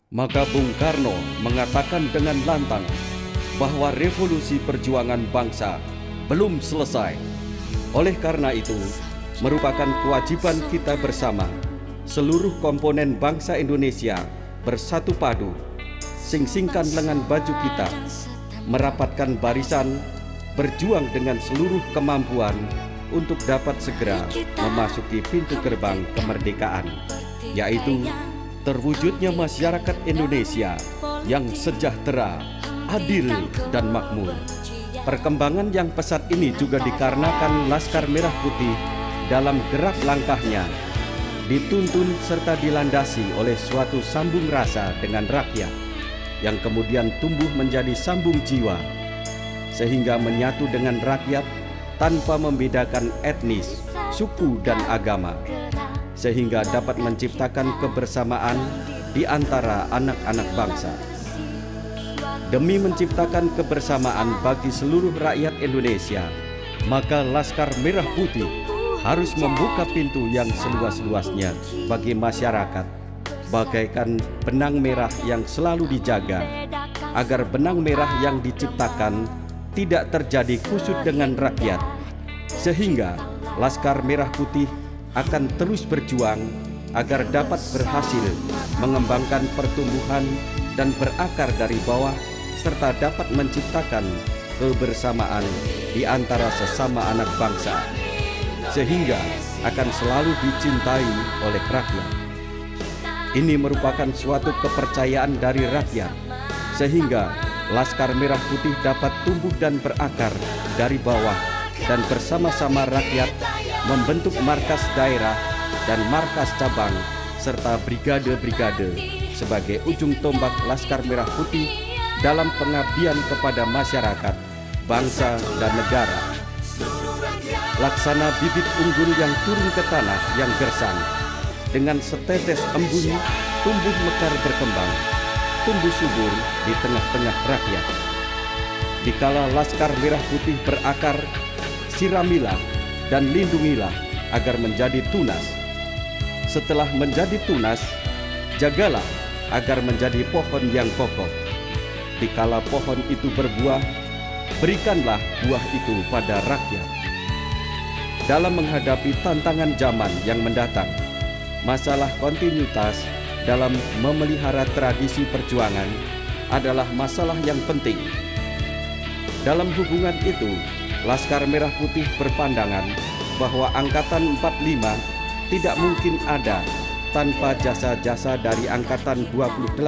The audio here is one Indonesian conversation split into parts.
Maka Bung Karno mengatakan dengan lantang bahwa revolusi perjuangan bangsa belum selesai. Oleh karena itu, merupakan kewajiban kita bersama, seluruh komponen bangsa Indonesia bersatu padu, sing-singkan lengan baju kita, merapatkan barisan, berjuang dengan seluruh kemampuan untuk dapat segera memasuki pintu gerbang kemerdekaan, yaitu terwujudnya masyarakat Indonesia yang sejahtera, adil, dan makmur. Perkembangan yang pesat ini juga dikarenakan Laskar Merah Putih dalam gerak langkahnya dituntun serta dilandasi oleh suatu sambung rasa dengan rakyat yang kemudian tumbuh menjadi sambung jiwa, sehingga menyatu dengan rakyat tanpa membedakan etnis, suku, dan agama, sehingga dapat menciptakan kebersamaan di antara anak-anak bangsa. Demi menciptakan kebersamaan bagi seluruh rakyat Indonesia, maka Laskar Merah Putih harus membuka pintu yang seluas-luasnya bagi masyarakat, bagaikan benang merah yang selalu dijaga, agar benang merah yang diciptakan tidak terjadi kusut dengan rakyat, sehingga Laskar Merah Putih akan terus berjuang agar dapat berhasil mengembangkan pertumbuhan dan berakar dari bawah, serta dapat menciptakan kebersamaan di antara sesama anak bangsa, sehingga akan selalu dicintai oleh rakyat. Ini merupakan suatu kepercayaan dari rakyat, sehingga Laskar Merah Putih dapat tumbuh dan berakar dari bawah dan bersama-sama rakyat membentuk markas daerah dan markas cabang serta brigade-brigade sebagai ujung tombak Laskar Merah Putih dalam pengabdian kepada masyarakat, bangsa, dan negara. Laksana bibit unggul yang turun ke tanah yang gersang, dengan setetes embun tumbuh mekar berkembang, tumbuh subur di tengah-tengah rakyat. Dikala Laskar Merah Putih berakar, siramilah dan lindungilah agar menjadi tunas. Setelah menjadi tunas, jagalah agar menjadi pohon yang kokoh. Dikala pohon itu berbuah, berikanlah buah itu pada rakyat. Dalam menghadapi tantangan zaman yang mendatang, masalah kontinuitas dalam memelihara tradisi perjuangan adalah masalah yang penting. Dalam hubungan itu, Laskar Merah Putih berpandangan bahwa Angkatan 45 tidak mungkin ada tanpa jasa-jasa dari Angkatan 28.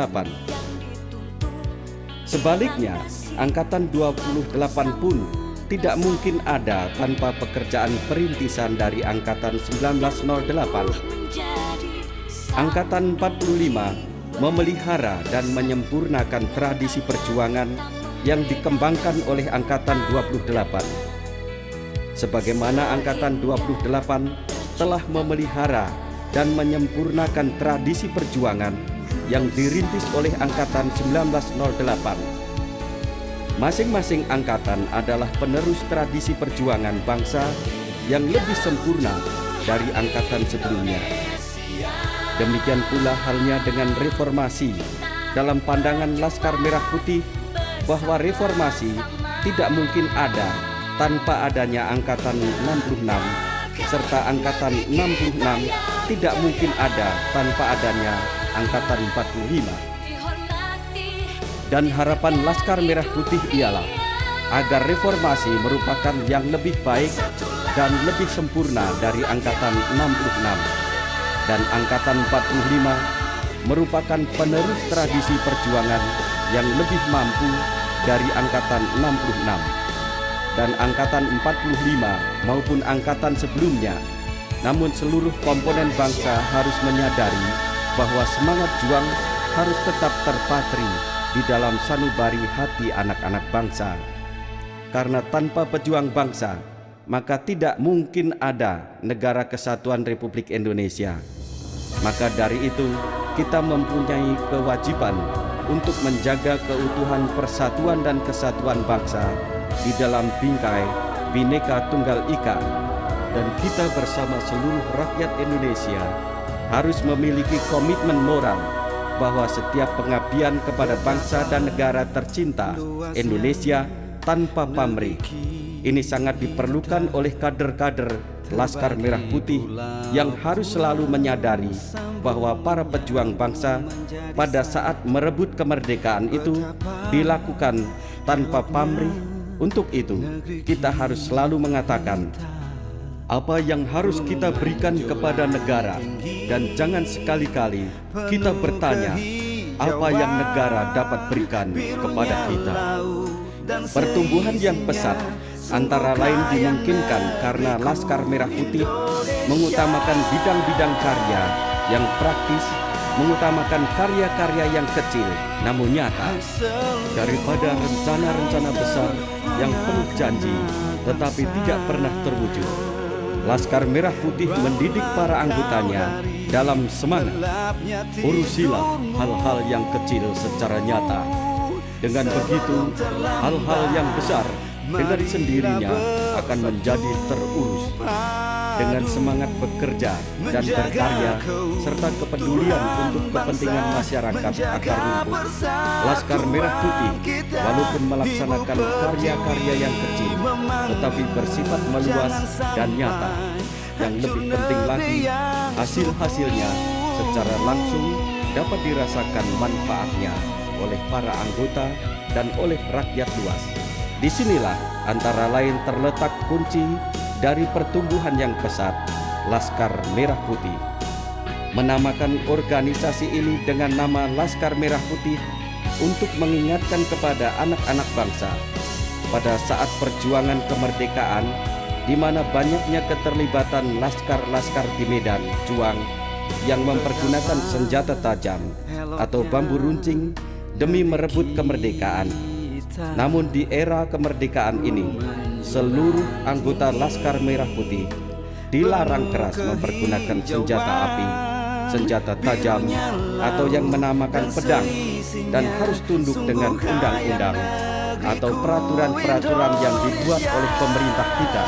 Sebaliknya, Angkatan 28 pun tidak mungkin ada tanpa pekerjaan perintisan dari Angkatan 1908. Angkatan 45 memelihara dan menyempurnakan tradisi perjuangan yang dikembangkan oleh Angkatan 28. Sebagaimana Angkatan 28 telah memelihara dan menyempurnakan tradisi perjuangan yang dirintis oleh Angkatan 1908. Masing-masing angkatan adalah penerus tradisi perjuangan bangsa yang lebih sempurna dari angkatan sebelumnya. Demikian pula halnya dengan reformasi. Dalam pandangan Laskar Merah Putih, bahwa reformasi tidak mungkin ada tanpa adanya Angkatan 66, serta Angkatan 66 tidak mungkin ada tanpa adanya Angkatan 45. Dan harapan Laskar Merah Putih ialah agar reformasi merupakan yang lebih baik dan lebih sempurna dari Angkatan 66, dan Angkatan 45 merupakan penerus tradisi perjuangan yang lebih mampu dari Angkatan 66. Dan Angkatan 45 maupun angkatan sebelumnya, namun seluruh komponen bangsa harus menyadari bahwa semangat juang harus tetap terpatri di dalam sanubari hati anak-anak bangsa. Karena tanpa pejuang bangsa, maka tidak mungkin ada Negara Kesatuan Republik Indonesia. Maka dari itu, kita mempunyai kewajiban untuk menjaga keutuhan persatuan dan kesatuan bangsa di dalam bingkai Bhinneka Tunggal Ika. Dan kita bersama seluruh rakyat Indonesia harus memiliki komitmen moral bahwa setiap pengabdian kepada bangsa dan negara tercinta Indonesia tanpa pamrih ini sangat diperlukan oleh kader-kader Laskar Merah Putih yang harus selalu menyadari bahwa para pejuang bangsa pada saat merebut kemerdekaan itu dilakukan tanpa pamrih. Untuk itu, kita harus selalu mengatakan apa yang harus kita berikan kepada negara, dan jangan sekali-kali kita bertanya apa yang negara dapat berikan kepada kita. Pertumbuhan yang pesat antara lain dimungkinkan karena Laskar Merah Putih mengutamakan bidang-bidang karya yang praktis, mengutamakan karya-karya yang kecil namun nyata, daripada rencana-rencana besar yang penuh janji tetapi tidak pernah terwujud. Laskar Merah Putih mendidik para anggotanya dalam semangat urusilah hal-hal yang kecil secara nyata. Dengan begitu, hal-hal yang besar dengan sendirinya akan menjadi terurus. Dengan semangat bekerja dan berkarya serta kepedulian untuk kepentingan masyarakat akar rumput, Laskar Merah Putih walaupun melaksanakan karya-karya yang kecil tetapi bersifat meluas dan nyata. Yang lebih penting lagi, hasil-hasilnya secara langsung dapat dirasakan manfaatnya oleh para anggota dan oleh rakyat luas. Disinilah antara lain terletak kunci dari pertumbuhan yang pesat Laskar Merah Putih. Menamakan organisasi ini dengan nama Laskar Merah Putih untuk mengingatkan kepada anak-anak bangsa pada saat perjuangan kemerdekaan, di mana banyaknya keterlibatan laskar-laskar di medan juang yang mempergunakan senjata tajam atau bambu runcing demi merebut kemerdekaan. Namun di era kemerdekaan ini, seluruh anggota Laskar Merah Putih dilarang keras mempergunakan senjata api, senjata tajam, atau yang menamakan pedang, dan harus tunduk dengan undang-undang atau peraturan-peraturan yang dibuat oleh pemerintah kita.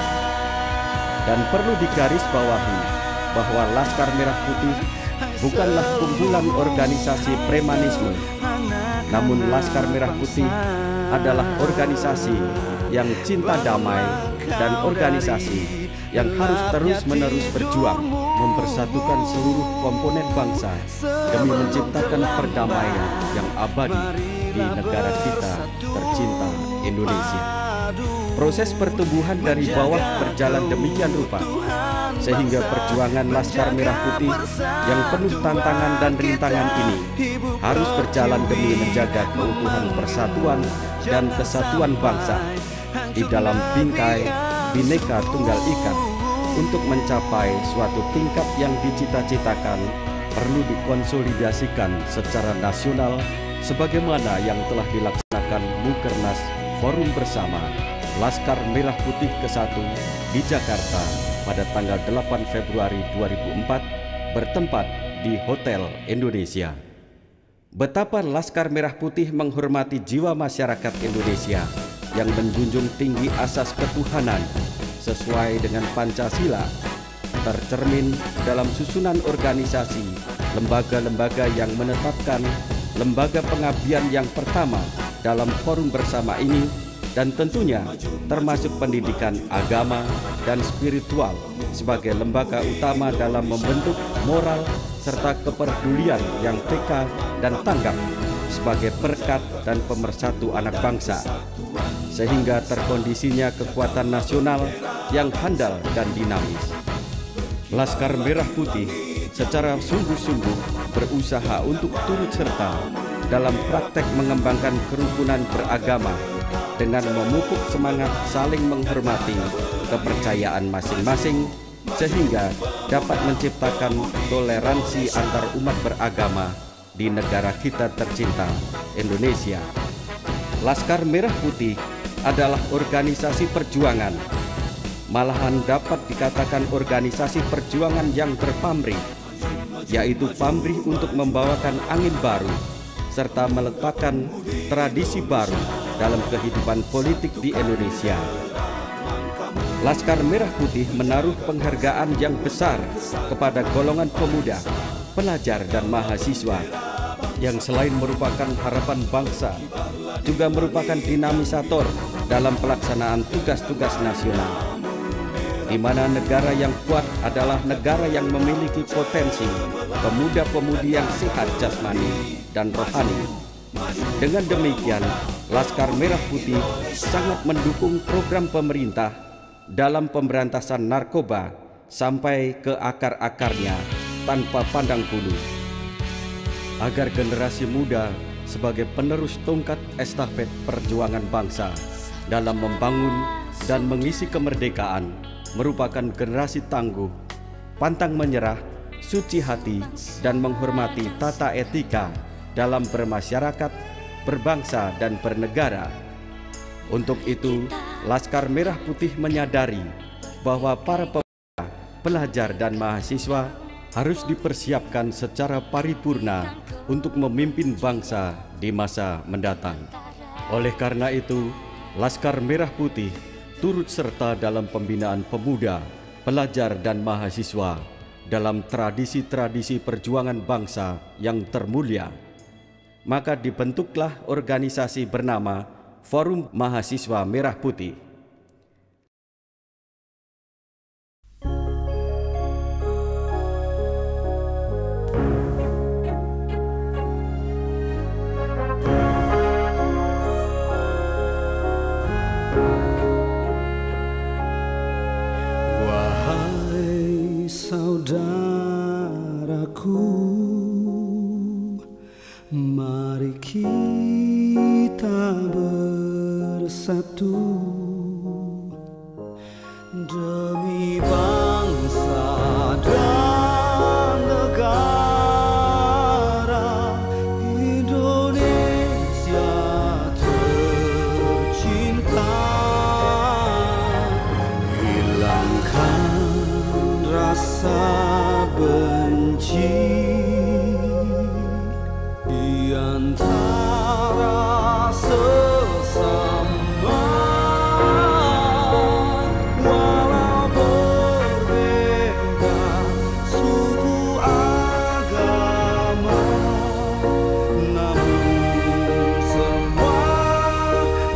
Dan perlu digarisbawahi bahwa Laskar Merah Putih bukanlah kumpulan organisasi premanisme, namun Laskar Merah Putih adalah organisasi yang cinta damai dan organisasi yang harus terus-menerus berjuang mempersatukan seluruh komponen bangsa demi menciptakan perdamaian yang abadi di negara kita tercinta Indonesia. Proses pertumbuhan dari bawah berjalan demikian rupa sehingga perjuangan Laskar Merah Putih yang penuh tantangan dan rintangan ini harus berjalan demi menjaga keutuhan persatuan dan kesatuan bangsa di dalam bingkai Bhinneka Tunggal Ika. Untuk mencapai suatu tingkat yang dicita-citakan perlu dikonsolidasikan secara nasional sebagaimana yang telah dilaksanakan Mukernas Forum Bersama Laskar Merah Putih ke-1 di Jakarta pada tanggal 8 Februari 2004 bertempat di Hotel Indonesia. Betapa Laskar Merah Putih menghormati jiwa masyarakat Indonesia yang menjunjung tinggi asas ketuhanan sesuai dengan Pancasila, tercermin dalam susunan organisasi lembaga-lembaga yang menetapkan lembaga pengabdian yang pertama dalam forum bersama ini, dan tentunya termasuk pendidikan agama dan spiritual sebagai lembaga utama dalam membentuk moral serta kepedulian yang peka dan tanggap sebagai berkat dan pemersatu anak bangsa, sehingga terkondisinya kekuatan nasional yang handal dan dinamis. Laskar Merah Putih secara sungguh-sungguh berusaha untuk turut serta dalam praktek mengembangkan kerukunan beragama dengan memupuk semangat saling menghormati kepercayaan masing-masing sehingga dapat menciptakan toleransi antar umat beragama di negara kita tercinta Indonesia. Laskar Merah Putih adalah organisasi perjuangan, malahan dapat dikatakan organisasi perjuangan yang berpamrih, yaitu pamrih untuk membawakan angin baru serta meletakkan tradisi baru dalam kehidupan politik di Indonesia. Laskar Merah Putih menaruh penghargaan yang besar kepada golongan pemuda, pelajar dan mahasiswa yang selain merupakan harapan bangsa, juga merupakan dinamisator dalam pelaksanaan tugas-tugas nasional, di mana negara yang kuat adalah negara yang memiliki potensi pemuda-pemudi yang sehat jasmani dan rohani. Dengan demikian, Laskar Merah Putih sangat mendukung program pemerintah dalam pemberantasan narkoba sampai ke akar-akarnya tanpa pandang bulu, agar generasi muda sebagai penerus tongkat estafet perjuangan bangsa dalam membangun dan mengisi kemerdekaan merupakan generasi tangguh, pantang menyerah, suci hati, dan menghormati tata etika dalam bermasyarakat, berbangsa, dan bernegara. Untuk itu, Laskar Merah Putih menyadari bahwa para pemuda, pelajar, dan mahasiswa harus dipersiapkan secara paripurna untuk memimpin bangsa di masa mendatang. Oleh karena itu, Laskar Merah Putih turut serta dalam pembinaan pemuda, pelajar, dan mahasiswa dalam tradisi-tradisi perjuangan bangsa yang termulia. Maka dibentuklah organisasi bernama Forum Mahasiswa Merah Putih. Wahai saudaraku, mari kita bersatu demi bangsa dan negara Indonesia tercinta. Hilangkan rasa benci di antara sesama, walau berbeda suku agama, namun semua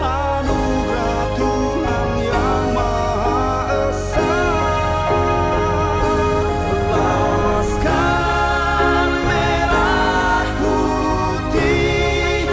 anugerah Tuhan yang Maha Esa. Laskar Merah Putih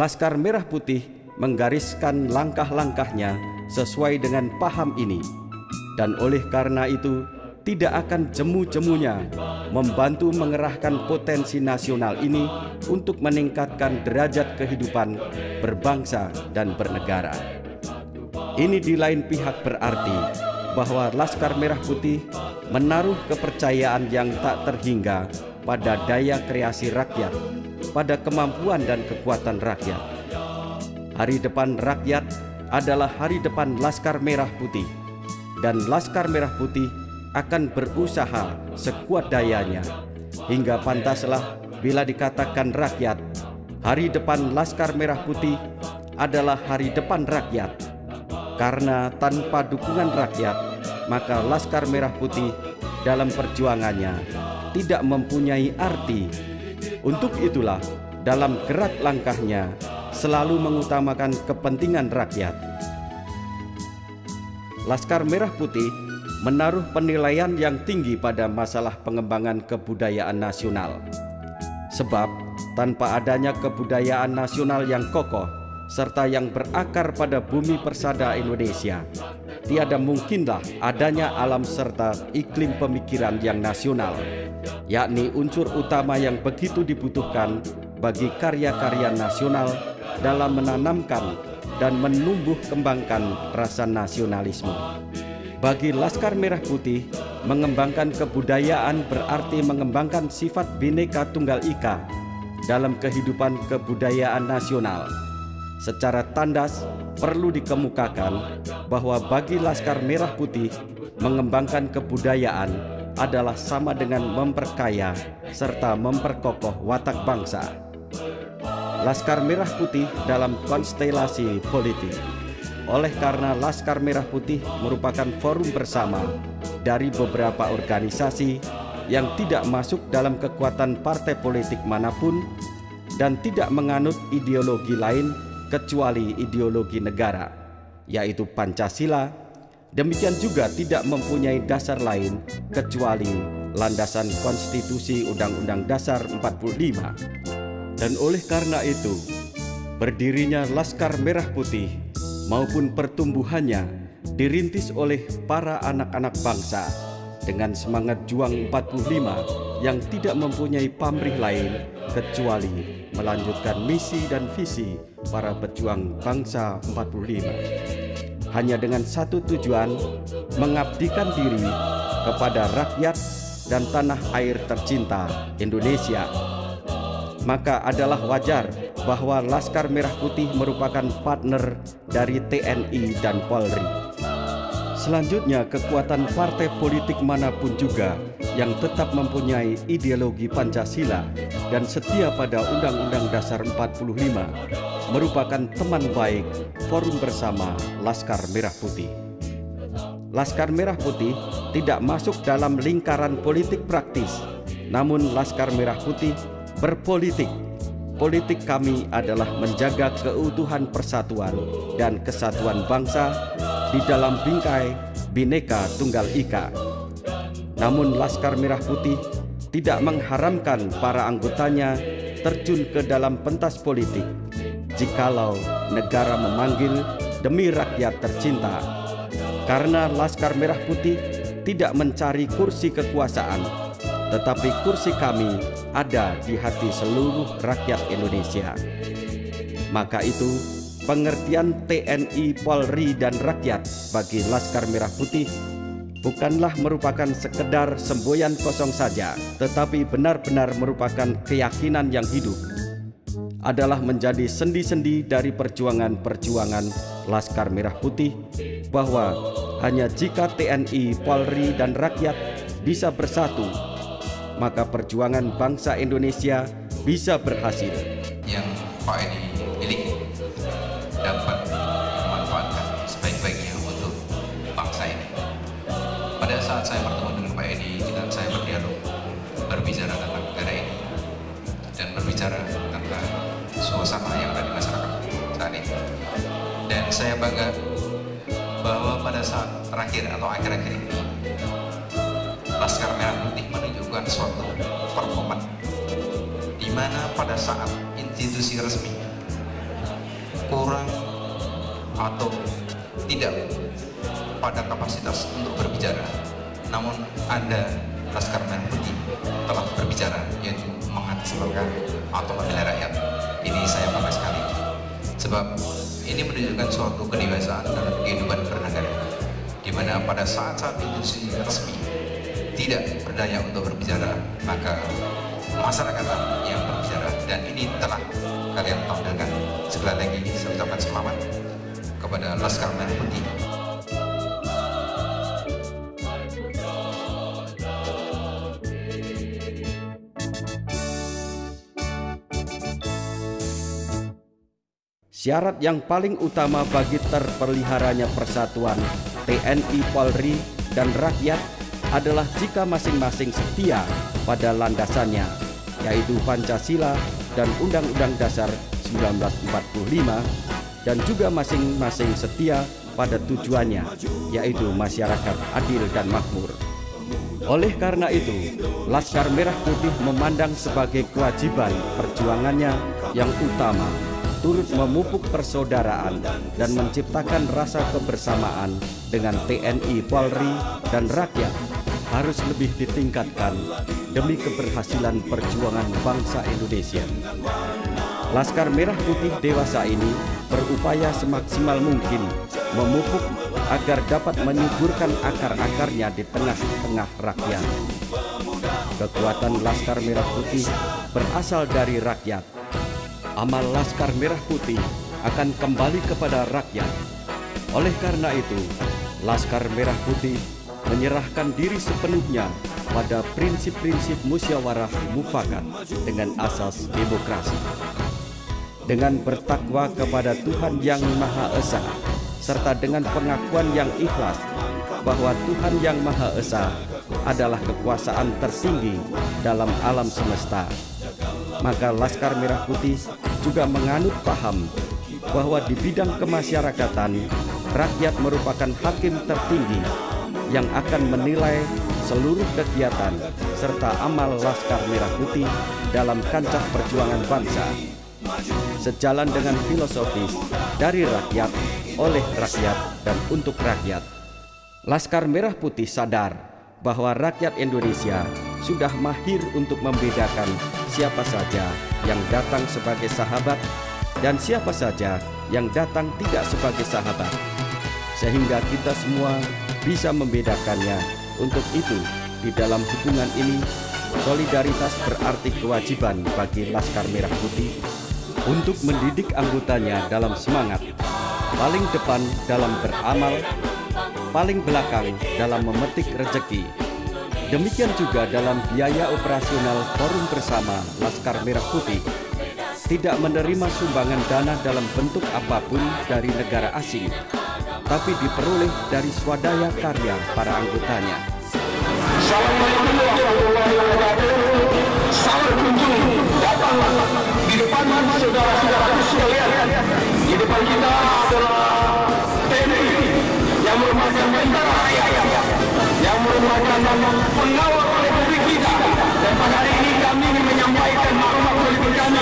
Laskar Merah Putih menggariskan langkah-langkahnya sesuai dengan paham ini, dan oleh karena itu tidak akan jemu-jemunya membantu mengerahkan potensi nasional ini untuk meningkatkan derajat kehidupan berbangsa dan bernegara. Ini di lain pihak berarti bahwa Laskar Merah Putih menaruh kepercayaan yang tak terhingga pada daya kreasi rakyat, pada kemampuan dan kekuatan rakyat. Hari depan rakyat adalah hari depan Laskar Merah Putih, dan Laskar Merah Putih akan berusaha sekuat dayanya hingga pantaslah bila dikatakan rakyat, hari depan Laskar Merah Putih adalah hari depan rakyat. Karena tanpa dukungan rakyat, maka Laskar Merah Putih dalam perjuangannya tidak mempunyai arti. Untuk itulah dalam gerak langkahnya selalu mengutamakan kepentingan rakyat. Laskar Merah Putih menaruh penilaian yang tinggi pada masalah pengembangan kebudayaan nasional. Sebab tanpa adanya kebudayaan nasional yang kokoh serta yang berakar pada bumi persada Indonesia, tiada mungkinlah adanya alam serta iklim pemikiran yang nasional, yakni unsur utama yang begitu dibutuhkan bagi karya-karya nasional dalam menanamkan dan menumbuh kembangkan rasa nasionalisme. Bagi Laskar Merah Putih, mengembangkan kebudayaan berarti mengembangkan sifat Bhinneka Tunggal Ika dalam kehidupan kebudayaan nasional. Secara tandas perlu dikemukakan bahwa bagi Laskar Merah Putih, mengembangkan kebudayaan adalah sama dengan memperkaya serta memperkokoh watak bangsa. Laskar Merah Putih dalam konstelasi politik. Oleh karena Laskar Merah Putih merupakan forum bersama dari beberapa organisasi yang tidak masuk dalam kekuatan partai politik manapun dan tidak menganut ideologi lain kecuali ideologi negara, yaitu Pancasila. Demikian juga tidak mempunyai dasar lain kecuali landasan konstitusi Undang-Undang Dasar 45. Dan oleh karena itu, berdirinya Laskar Merah Putih maupun pertumbuhannya dirintis oleh para anak-anak bangsa dengan semangat juang 45 yang tidak mempunyai pamrih lain kecuali melanjutkan misi dan visi para pejuang bangsa 45. Hanya dengan satu tujuan, mengabdikan diri kepada rakyat dan tanah air tercinta Indonesia. Maka adalah wajar bahwa Laskar Merah Putih merupakan partner dari TNI dan Polri. Selanjutnya, kekuatan partai politik manapun juga yang tetap mempunyai ideologi Pancasila dan setia pada Undang-Undang Dasar 45 merupakan teman baik forum bersama Laskar Merah Putih. Laskar Merah Putih tidak masuk dalam lingkaran politik praktis, namun Laskar Merah Putih berpolitik. Politik kami adalah menjaga keutuhan persatuan dan kesatuan bangsa di dalam bingkai Bhinneka Tunggal Ika. Namun Laskar Merah Putih tidak mengharamkan para anggotanya terjun ke dalam pentas politik jikalau negara memanggil demi rakyat tercinta. Karena Laskar Merah Putih tidak mencari kursi kekuasaan, tetapi kursi kami ada di hati seluruh rakyat Indonesia. Maka itu, pengertian TNI, Polri, dan rakyat bagi Laskar Merah Putih bukanlah merupakan sekedar semboyan kosong saja, tetapi benar-benar merupakan keyakinan yang hidup, adalah menjadi sendi-sendi dari perjuangan-perjuangan Laskar Merah Putih, bahwa hanya jika TNI, Polri, dan rakyat bisa bersatu, maka perjuangan bangsa Indonesia bisa berhasil. Yang Pak Edi miliki dapat dimanfaatkan sebaik-baiknya untuk bangsa ini. Pada saat saya bertemu dengan Pak Edi dan saya berdialog, berbicara tentang negara ini dan berbicara tentang suasana yang ada di masyarakat saat ini. Dan saya bangga bahwa pada saat terakhir atau akhir-akhir ini, Laskar Merah Putih menunjukkan suatu performa di mana pada saat institusi resmi kurang atau tidak pada kapasitas untuk berbicara, namun Anda Laskar Merah Putih telah berbicara, yaitu mengatasnamakan atau membela rakyat. Ini saya bangga sekali, sebab ini menunjukkan suatu kedewasaan dalam kehidupan bernegara, di mana pada saat-saat institusi resmi tidak berdaya untuk berbicara, maka masyarakat yang berbicara, dan ini telah kalian tampilkan. Sekali lagi saya ucapkan selamat kepada Laskar Merah Putih. Syarat yang paling utama bagi terpeliharanya persatuan TNI, Polri, dan rakyat adalah jika masing-masing setia pada landasannya, yaitu Pancasila dan Undang-Undang Dasar 1945, dan juga masing-masing setia pada tujuannya, yaitu masyarakat adil dan makmur. Oleh karena itu, Laskar Merah Putih memandang sebagai kewajiban perjuangannya yang utama turut memupuk persaudaraan dan menciptakan rasa kebersamaan dengan TNI, Polri, dan rakyat harus lebih ditingkatkan demi keberhasilan perjuangan bangsa Indonesia. Laskar Merah Putih dewasa ini berupaya semaksimal mungkin memupuk agar dapat menyuburkan akar-akarnya di tengah-tengah rakyat. Kekuatan Laskar Merah Putih berasal dari rakyat. Amal Laskar Merah Putih akan kembali kepada rakyat. Oleh karena itu, Laskar Merah Putih menyerahkan diri sepenuhnya pada prinsip-prinsip musyawarah mufakat dengan asas demokrasi. Dengan bertakwa kepada Tuhan Yang Maha Esa, serta dengan pengakuan yang ikhlas bahwa Tuhan Yang Maha Esa adalah kekuasaan tertinggi dalam alam semesta, maka Laskar Merah Putih juga menganut paham bahwa di bidang kemasyarakatan, rakyat merupakan hakim tertinggi yang akan menilai seluruh kegiatan serta amal Laskar Merah Putih dalam kancah perjuangan bangsa. Sejalan dengan filosofis dari rakyat, oleh rakyat, dan untuk rakyat, Laskar Merah Putih sadar bahwa rakyat Indonesia sudah mahir untuk membedakan siapa saja yang datang sebagai sahabat dan siapa saja yang datang tidak sebagai sahabat, sehingga kita semua bisa membedakannya. Untuk itu, di dalam hubungan ini, solidaritas berarti kewajiban bagi Laskar Merah Putih untuk mendidik anggotanya dalam semangat, paling depan dalam beramal, paling belakang dalam memetik rezeki. Demikian juga dalam biaya operasional forum bersama Laskar Merah Putih, tidak menerima sumbangan dana dalam bentuk apapun dari negara asing, tapi diperoleh dari swadaya karya para anggotanya. Assalamualaikum warahmatullahi wabarakatuh. Salam kunjung datang di depan saudara-saudaraku sekalian. Di depan kita adalah TNI yang merupakan tentara rakyat, yang merupakan pengawal Republik kita. Dan pada hari ini kami ingin menyampaikan maklumat politik kami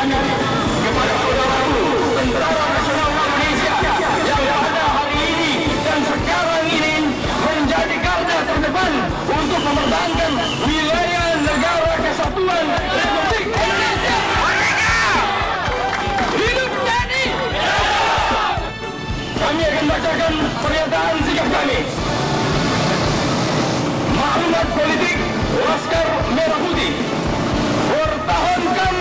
kepada saudaraku Tentara Nasional Indonesia yang ada hari ini dan sekarang ini menjadi garda terdepan untuk mempertahankan wilayah negara kesatuan Republik Indonesia. Merdeka! Hidup TNI! Kami akan bacakan pernyataan sikap kami. Maklumat politik Laskar Merah Putih. Pertahankan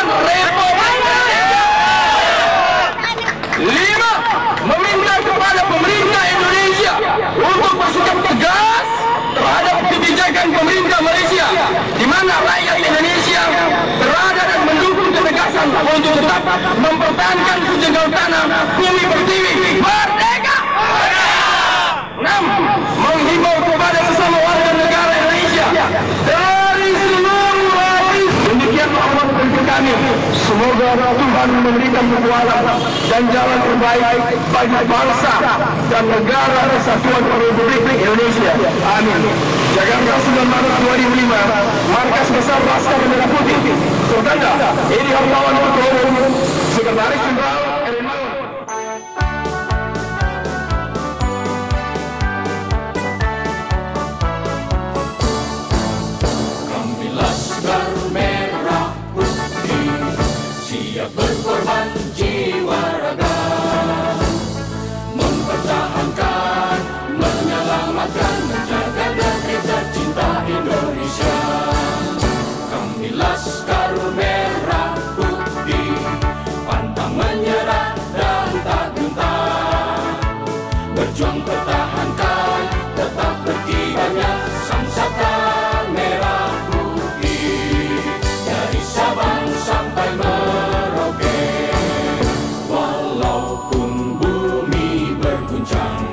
Republik Indonesia. 5. Meminta kepada pemerintah Indonesia untuk bersikap tegas terhadap kebijakan pemerintah Malaysia, di mana rakyat Indonesia berada dan mendukung ketegasan untuk tetap mempertahankan sejengkal tanah bumi pertiwi merdeka. 6. Menghimbau kepada sesama warga negara Indonesia dari seluruh lapisan. Demikianlah Allah bagi kami. Semoga Tuhan memberikan kekuatan dan jalan terbaik bagi bangsa dan negara Kesatuan Republik Indonesia. Amin. Jakarta 9 Maret 2005, Markas Besar Laskar Merah Putih. Tertanda, ini Hartawan Ketua Umum, Sekretaris Jenderal Erin Maun. Berkorban jiwa raga, mempertahankan, menyelamatkan, menjaga negeri tercinta Indonesia. Kami Laskar Merah Putih, pantang menyerah dan tak gentar, berjuang pertahankan, tetap berkibarnya sang saka merah putih, dari Sabang sampai Merauke. Walaupun bumi berguncang,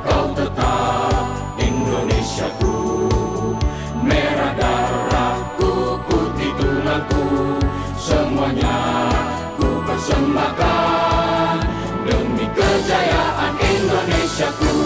kau tetap Indonesiaku. Merah darahku, putih tulangku, semuanya ku persembahkan demi kejayaan Indonesiaku.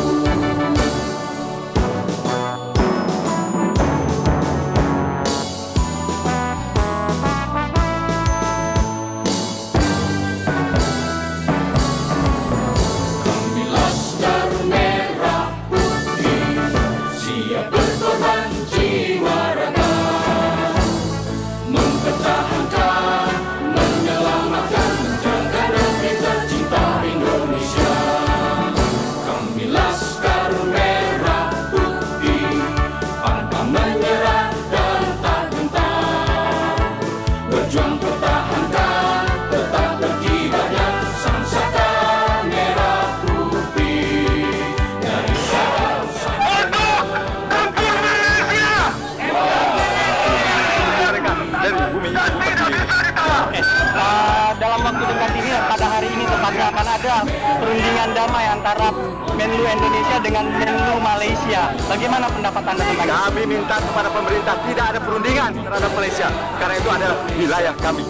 Dalam waktu dekat ini, pada hari ini tepatnya akan ada perundingan damai antara Menlu Indonesia dengan Menlu Malaysia. Bagaimana pendapat Anda tentang itu? Kami minta kepada pemerintah tidak ada perundingan terhadap Malaysia, karena itu adalah wilayah kami.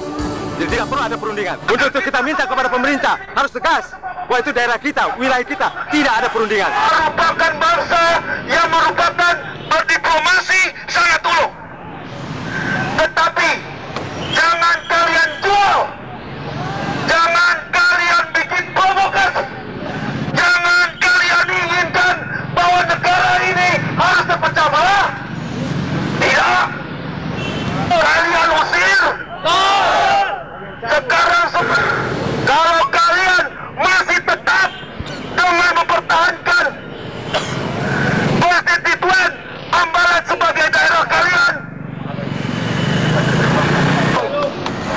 Jadi tidak perlu ada perundingan. Untuk itu kita minta kepada pemerintah harus tegas bahwa itu daerah kita, wilayah kita, tidak ada perundingan. Merupakan bangsa yang merupakan berdiplomasi sangat tulung. Tetapi jangan kalian jual, jangan kalian bikin provokasi, jangan kalian inginkan bahwa negara ini harus terpecah belah. Tidak, kalian usir. Sekarang kalau kalian masih tetap dengan mempertahankan konstituen Ambalat sebagai daerah kalian.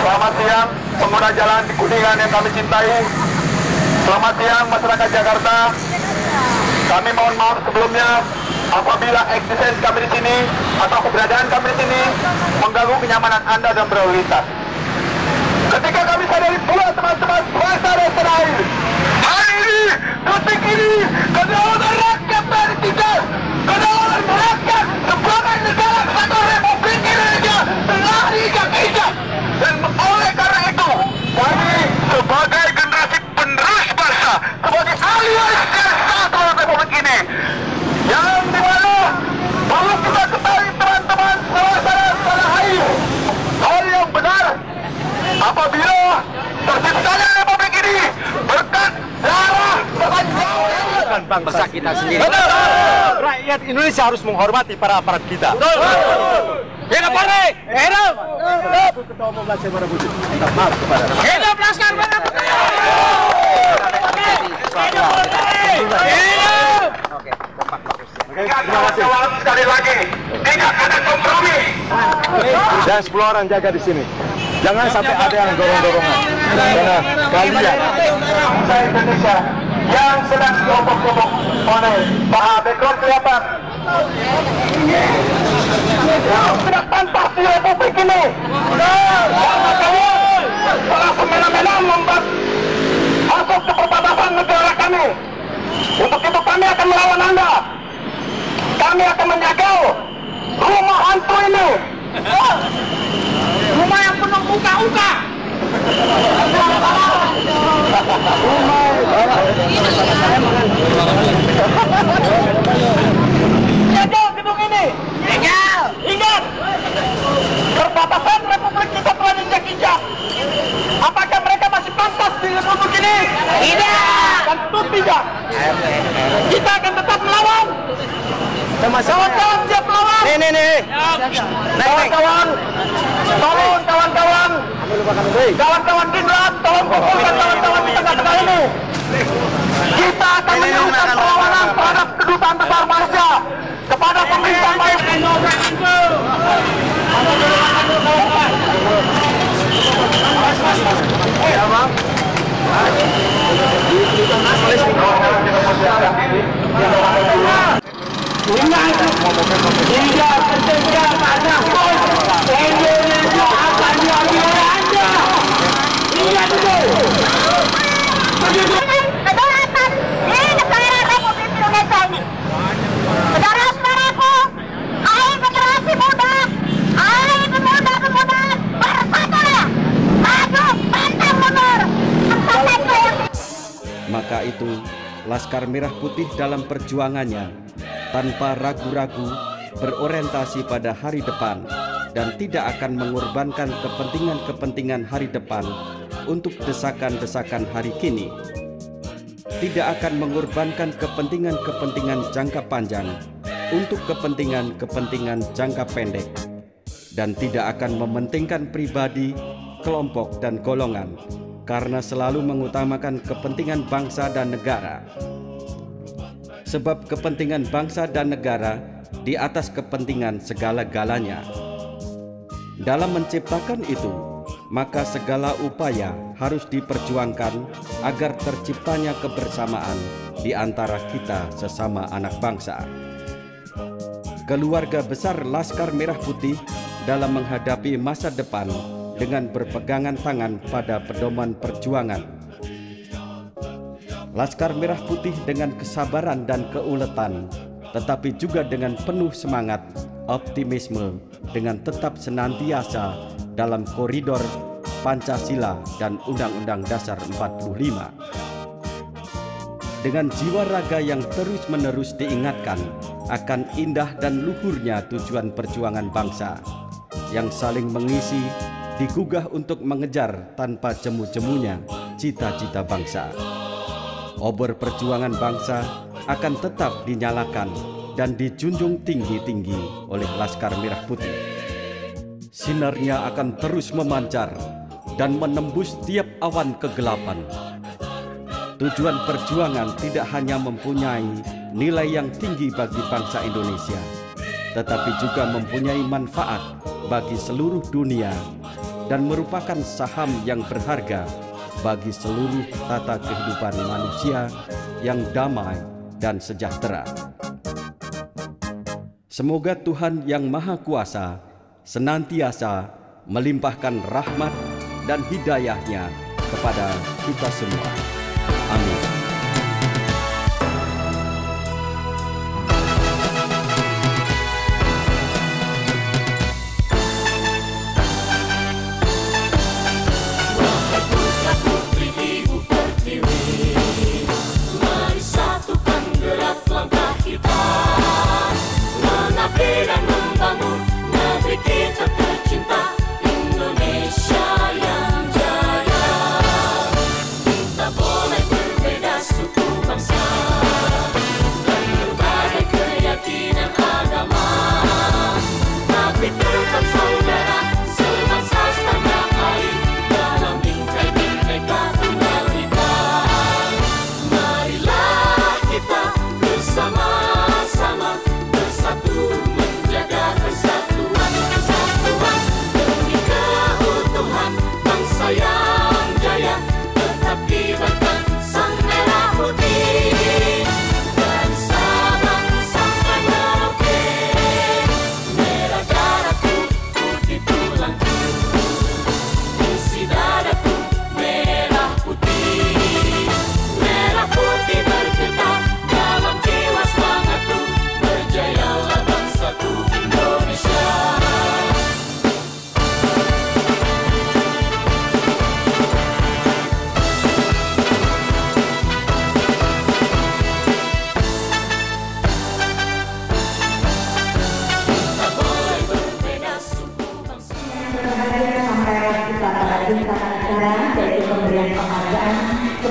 Selamat siang pengguna jalan di Kuningan yang kami cintai. Selamat siang masyarakat Jakarta. Kami mohon maaf sebelumnya apabila eksistensi kami di sini atau keberadaan kami di sini mengganggu kenyamanan Anda dan berlalu lintas. Ketika kami sadari pula teman-teman bangsa dan tanah air, hari ini, detik ini, kedaulatan rakyat dari tidak, kedaulatan rakyat sebagai negara kesatuan Republik Indonesia telah diinjak-injak. Dan oleh karena itu, kami sebagai generasi penerus bangsa, sebagai ahli waris kesatuan Republik ini, yang dimana perlu kita ketahui teman-teman saudara tanah air, hal yang benar apabila terciptanya Republik ini berkat darah serta nyawa Bangsa kita sendiri. Betul. Rakyat Indonesia harus menghormati para aparat kita. Hidup Polri! Hidup! Ketua Umum Laskar Merah Putih. Minta maaf kepada Hidup Laskar Merah Putih! Hidup Polri! Hidup! Kawan-kawan sekali lagi, tidak ada kompromi. Dan 10 orang jaga di sini. Jangan sampai ada yang dorong-dorongan. Karena kalian bangsa Indonesia yang sedang diombok-ombok oleh background kelihatan. Tidak pantas di Republik ini. Karena kalian telah semena-mena membuat masuk ke perbatasan negara kami. Untuk itu kami akan melawan Anda. Kami akan menjaga rumah hantu ini. Rumah yang penuh uka-uka. Jaga gedung ini. Ingat, perbatasan Republik kita telah diinjak-injak. Apakah mereka masih pantas di Republik ini? Tidak. Tentu tidak. Kita akan tetap melawan. Kawan-kawan siap melawan. Nih. Kawan-kawan, tolong kawan-kawan. Kawan-kawan Kidrat, tolong kumpulkan kawan-kawan di tengah-tengah ini. Kita akan menyerukan perlawanan terhadap kedutaan besar Malaysia kepada pemerintah Malaysia. Ya, Bang. Tidak tersedia pada Indonesia akan diambil oleh Anda. Ingat itu. Kedaulatan di negara Republik Indonesia ini. Saudara-saudaraku, hai generasi muda, hai pemuda-pemuda, bersatulah, maju, pantang mundur. Maka itu, Laskar Merah Putih dalam perjuangannya tanpa ragu-ragu berorientasi pada hari depan dan tidak akan mengorbankan kepentingan-kepentingan hari depan untuk desakan-desakan hari kini. Tidak akan mengorbankan kepentingan-kepentingan jangka panjang untuk kepentingan-kepentingan jangka pendek, dan tidak akan mementingkan pribadi, kelompok, dan golongan karena selalu mengutamakan kepentingan bangsa dan negara. Sebab kepentingan bangsa dan negara di atas kepentingan segala-galanya. Dalam menciptakan itu, maka segala upaya harus diperjuangkan agar terciptanya kebersamaan di antara kita sesama anak bangsa. Keluarga besar Laskar Merah Putih dalam menghadapi masa depan dengan berpegangan tangan pada pedoman perjuangan. Laskar Merah Putih dengan kesabaran dan keuletan, tetapi juga dengan penuh semangat, optimisme, dengan tetap senantiasa dalam koridor Pancasila dan Undang-Undang Dasar 45. Dengan jiwa raga yang terus-menerus diingatkan akan indah dan luhurnya tujuan perjuangan bangsa, yang saling mengisi, digugah untuk mengejar tanpa jemu-jemunya cita-cita bangsa. Obor perjuangan bangsa akan tetap dinyalakan dan dijunjung tinggi-tinggi oleh Laskar Merah Putih. Sinarnya akan terus memancar dan menembus tiap awan kegelapan. Tujuan perjuangan tidak hanya mempunyai nilai yang tinggi bagi bangsa Indonesia, tetapi juga mempunyai manfaat bagi seluruh dunia dan merupakan saham yang berharga bagi seluruh tata kehidupan manusia yang damai dan sejahtera. Semoga Tuhan Yang Maha Kuasa senantiasa melimpahkan rahmat dan hidayah-Nya kepada kita semua. Amin. Indonesia yang jaya, kita boleh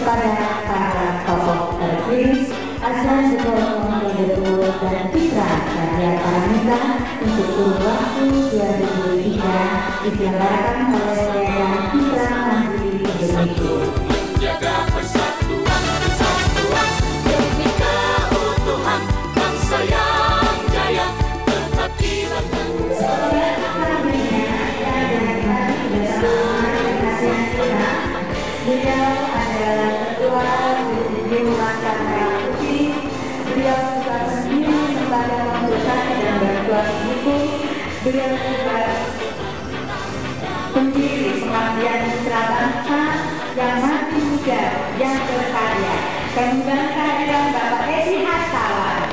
kepada para tokoh terpilih Azan Sukono Mendelebu dan Citra Karya Paramita untuk kurun waktu 2003 diselenggarakan oleh Yayasan Citra Mandiri Indonesia. Menjaga persatuan kesatuan demi keutuhan bangsa yang jaya tetap dibangun. Beliau adalah Ketua Divisi Makassar Merah Putih. Beliau juga pendiri Lembaga Konsultasi dan Bantuan Hukum. Beliau juga pendiri Pengabdian Mitra Bangsa yang masih muda, yang berkarya. Kami bangsa dengan Bapak Edi Hartawan.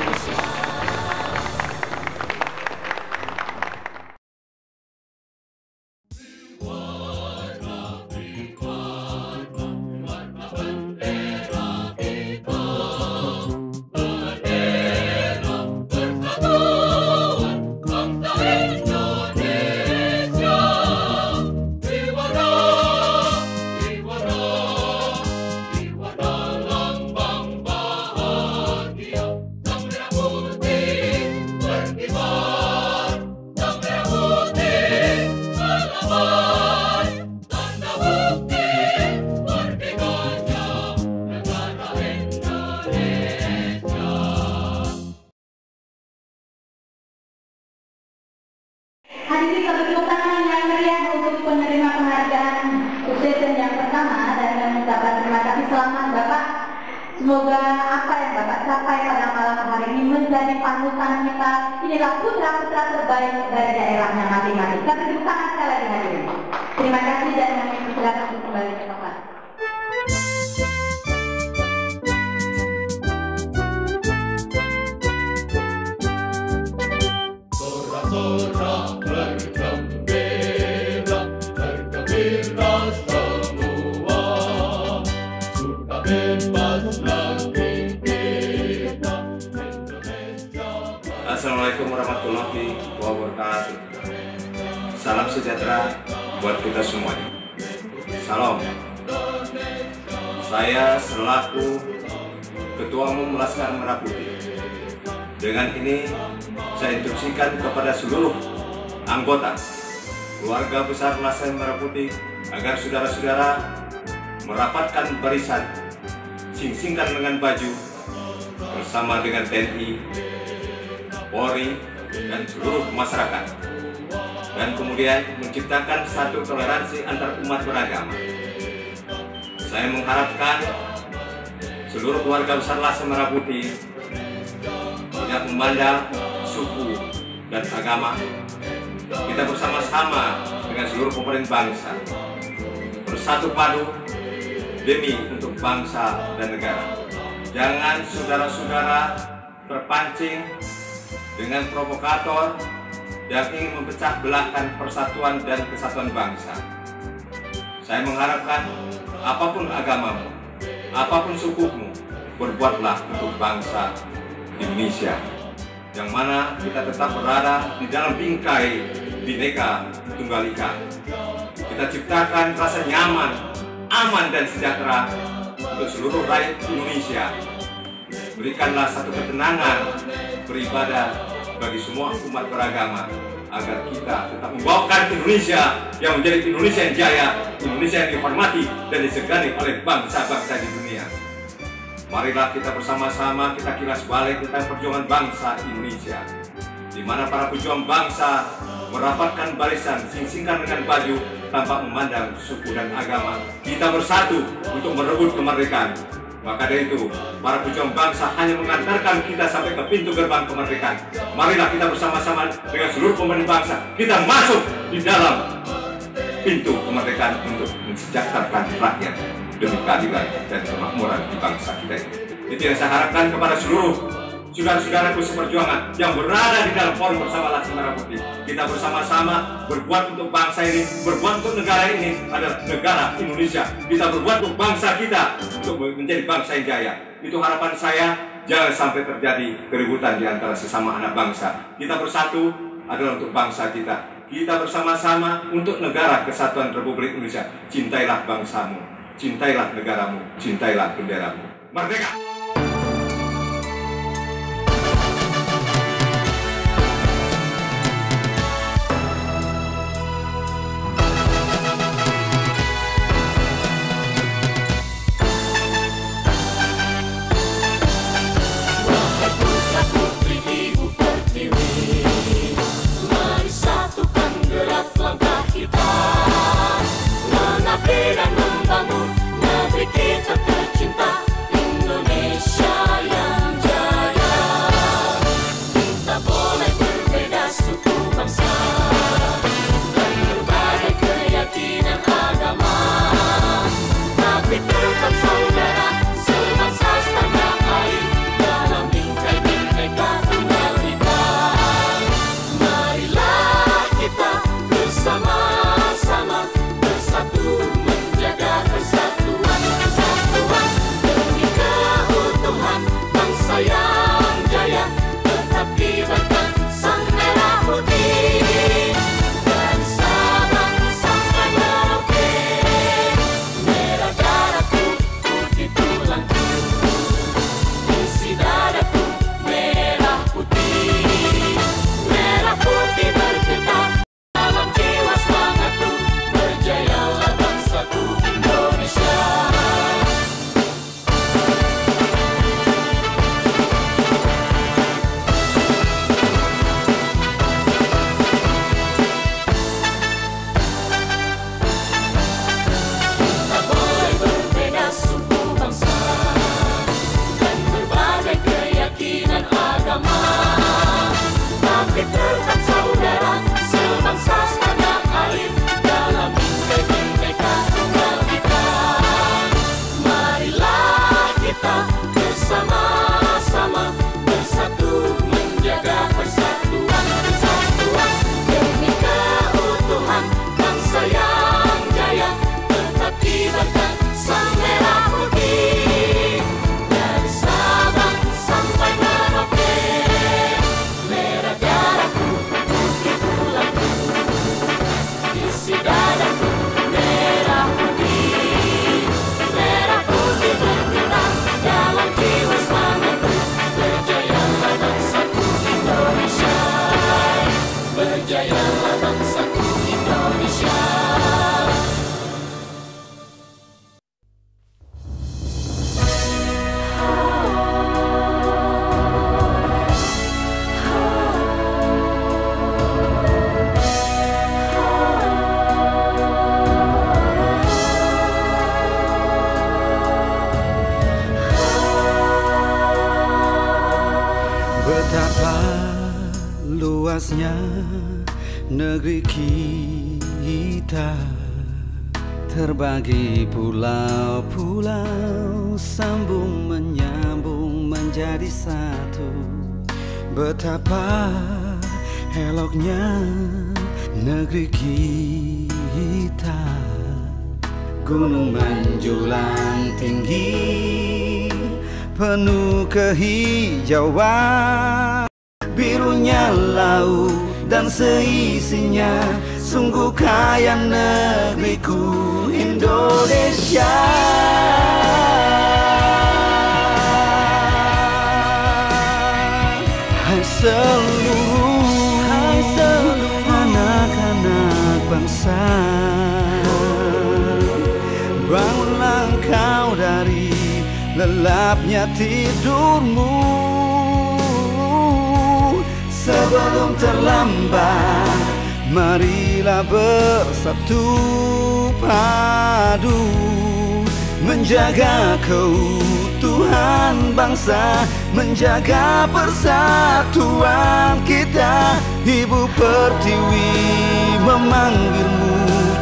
Hadirin tepuk tangan yang meriah untuk penerima penghargaan sukses yang pertama dan mengucapkan terima kasih selamat Bapak. Semoga apa yang Bapak capai pada malam hari ini menjadi panutan kita. Inilah putra-putra terbaik dari daerahnya masing-masing. Kami tepuk tangan sekali lagi hadirin. Terima kasih dan kami silakan untuk kembali ke tempat. Sorak-sorak bergembira, bergembira semua, sudah bebas lagi kita, Indonesia. Assalamualaikum warahmatullahi wabarakatuh. Salam sejahtera buat kita semuanya. Salam. Saya selaku Ketua Umum Laskar Merah Putih. Dengan ini saya instruksikan kepada seluruh anggota keluarga besar Laskar Merah Putih agar saudara-saudara merapatkan barisan, sing-singkan dengan baju bersama dengan TNI, Polri, dan seluruh masyarakat, dan kemudian menciptakan satu toleransi antar umat beragama. Saya mengharapkan seluruh keluarga besar Laskar Merah Putih tidak memandang suku dan agama. Kita bersama-sama dengan seluruh pemerintah bangsa bersatu padu demi untuk bangsa dan negara. Jangan saudara-saudara terpancing dengan provokator yang ingin memecah belahkan persatuan dan kesatuan bangsa. Saya mengharapkan apapun agamamu, apapun sukumu, berbuatlah untuk bangsa Indonesia, yang mana kita tetap berada di dalam bingkai Bhinneka Tunggal Ika. Kita ciptakan rasa nyaman, aman dan sejahtera untuk seluruh rakyat Indonesia. Berikanlah satu ketenangan beribadah bagi semua umat beragama agar kita tetap membawakan Indonesia yang menjadi Indonesia yang jaya, Indonesia yang dihormati dan disegani oleh bangsa-bangsa di dunia. Marilah kita bersama-sama kita kilas balik tentang perjuangan bangsa Indonesia, di mana para pejuang bangsa merapatkan barisan, sing-singkan dengan baju tanpa memandang suku dan agama. Kita bersatu untuk merebut kemerdekaan. Maka dari itu, para pejuang bangsa hanya mengantarkan kita sampai ke pintu gerbang kemerdekaan. Marilah kita bersama-sama dengan seluruh pemerintah bangsa, kita masuk di dalam pintu kemerdekaan untuk mensejahterakan rakyat demi keadilan dan kemakmuran di bangsa kita ini. Itu yang saya harapkan kepada seluruh saudara-saudaraku seperjuangan yang berada di dalam forum bersama Laskar Merah Putih. Kita bersama-sama berbuat untuk bangsa ini, berbuat untuk negara ini adalah negara Indonesia. Kita berbuat untuk bangsa kita, untuk menjadi bangsa yang jaya. Itu harapan saya, jangan sampai terjadi keributan di antara sesama anak bangsa. Kita bersatu adalah untuk bangsa kita. Kita bersama-sama untuk negara kesatuan Republik Indonesia. Cintailah bangsamu. cintailah negaramu, cintailah benderamu. Merdeka! Dan membangun negeri kita tercinta, Indonesia yang jaya. Kita boleh berbeda suku bangsa dan berbagai keyakinan agama, tapi tetap saudara sebangsa setanah air dalam bingkai Bhinneka Tunggal Ika. Marilah kita bersama-sama bersatu menjaga persatuan demi keutuhan bangsa yang jaya. Tetap kibarkan sang merah putih dari Sabang sampai Merauke. Merah darahku, putih tulangku, isi dadaku merah putih. Merah putih berkibar dalam jiwa semangatku. Berjayalah bangsaku Indonesia. Kita boleh berbeda suku bangsa dan berbagai keyakinan agama, tapi tetap saudara sebangsa setanah air dalam bingkai Bhinneka Tunggal Ika. Marilah kita bersama-sama bersatu menjaga persatuan demi keutuhan bangsa yang jaya. Tetap kibarkan sang merah putih dari Sabang sampai Merauke. Merah darahku, putih tulangku, isi dadaku merah putih. Merah putih berkibar dalam jiwa semangatku. Berjayalah bangsaku Indonesia. Berjayalah bangsaku Indonesia. Betapa luasnya negeri kita, terbagi pulau-pulau, sambung menyambung menjadi satu. Betapa eloknya negeri kita, gunung menjulang tinggi, penuh kehijauan, birunya laut dan seisinya. Sungguh kaya negeriku Indonesia. Hai seluruh anak-anak bangsa, bangunlah engkau dari lelapnya tidurmu sebelum terlambat. Marilah bersatu padu menjaga keutuhan bangsa, menjaga persatuan kita. Ibu Pertiwi memanggilmu,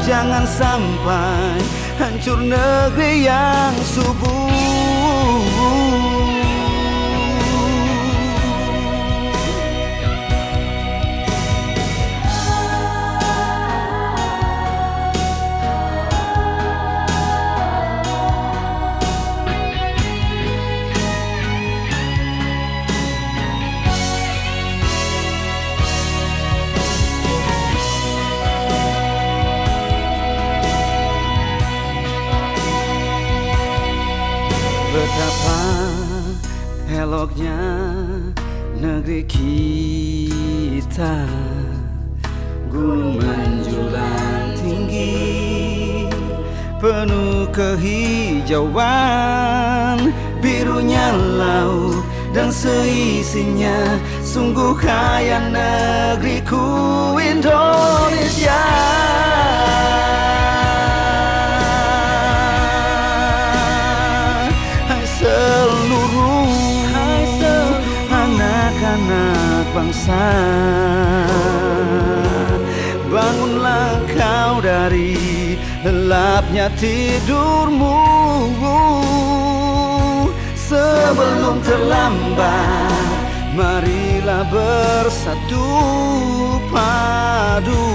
jangan sampai hancur negeri yang subur. Betapa eloknya negeri kita, gunung menjulang tinggi, penuh kehijauan, birunya laut dan seisinya. Sungguh kaya negeriku Indonesia. Hai seluruh anak-anak bangsa, bangunlah kau dari lelapnya tidurmu sebelum terlambat. Marilah bersatu padu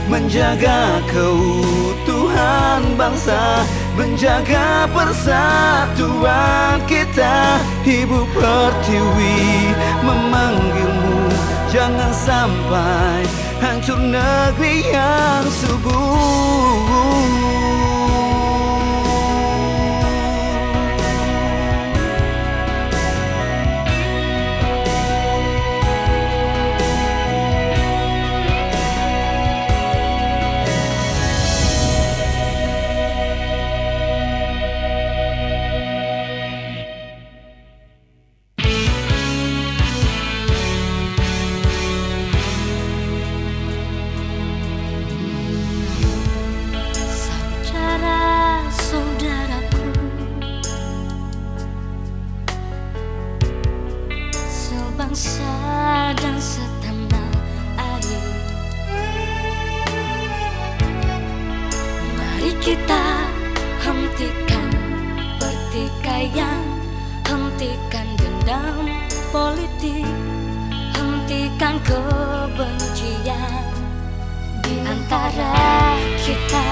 menjaga keutuhan bangsa, menjaga persatuan kita. Ibu Pertiwi memanggilmu, jangan sampai hancur negeri yang subur. Dan setanah air, mari kita hentikan pertikaian, hentikan dendam politik, hentikan kebencian di antara kita.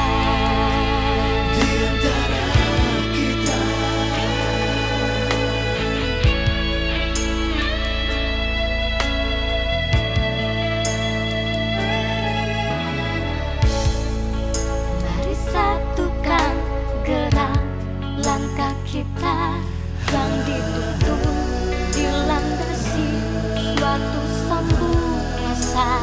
Langkah kita yang dituntun dilandasi suatu sambung rasa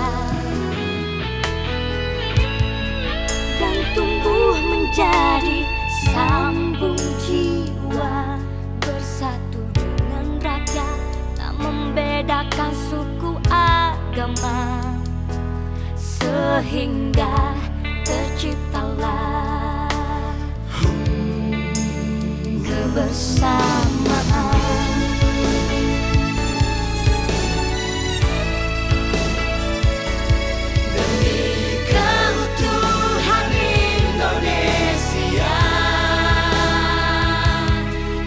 dan tumbuh menjadi sambung jiwa, bersatu dengan rakyat, tak membedakan suku agama, sehingga terciptalah kebersamaan. Demi keutuhan Indonesia,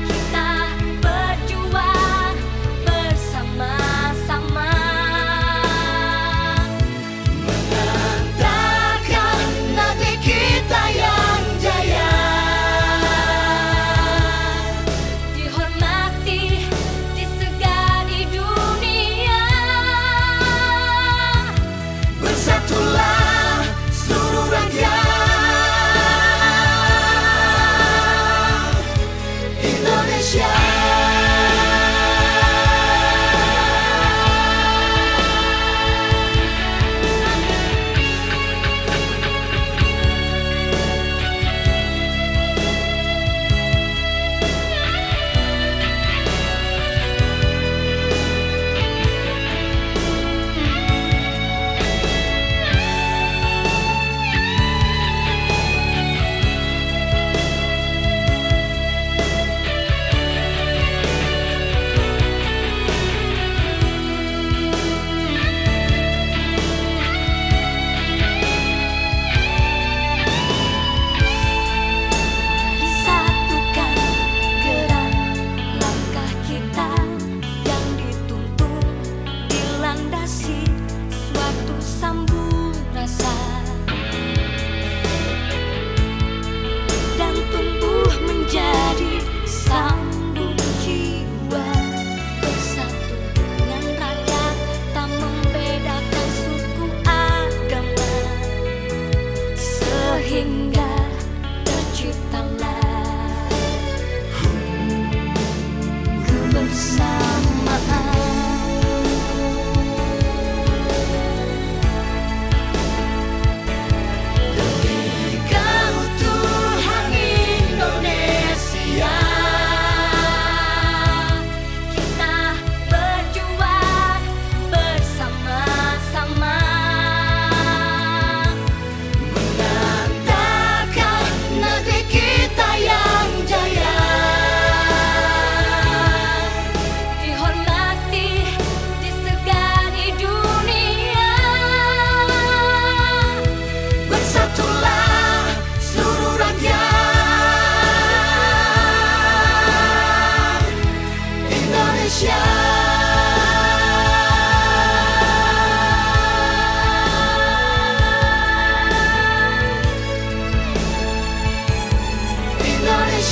kita berjuang bersama-sama, mengantarkan negeri kita yang jaya.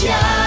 Indonesia.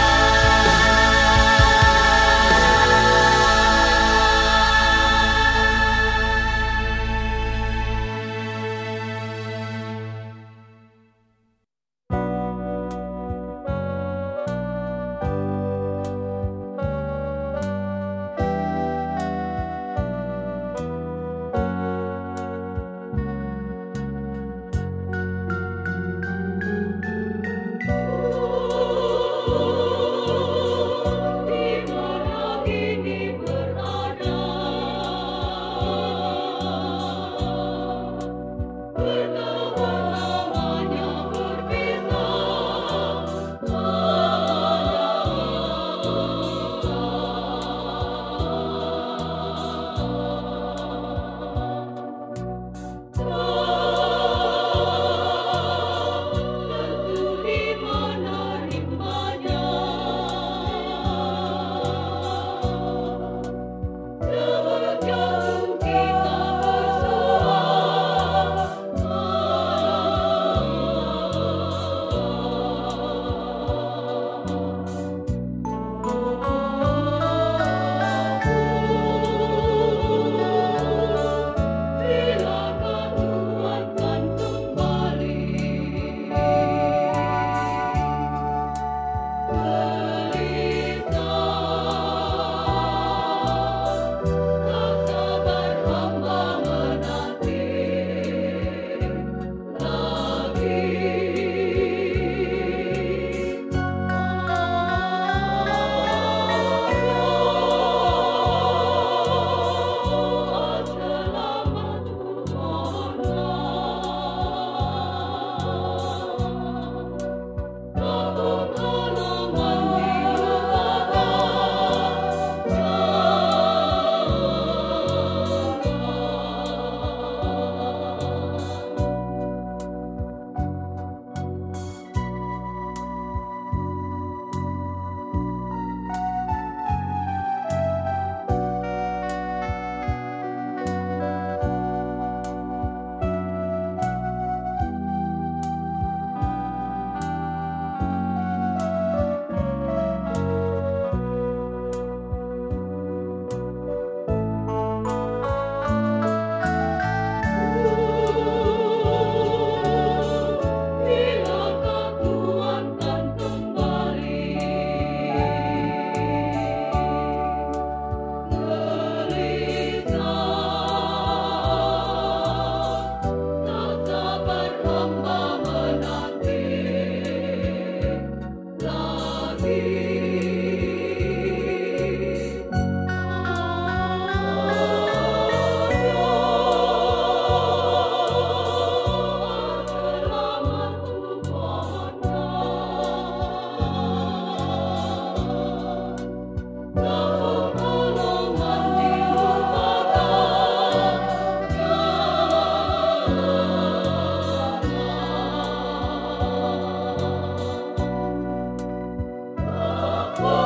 Oh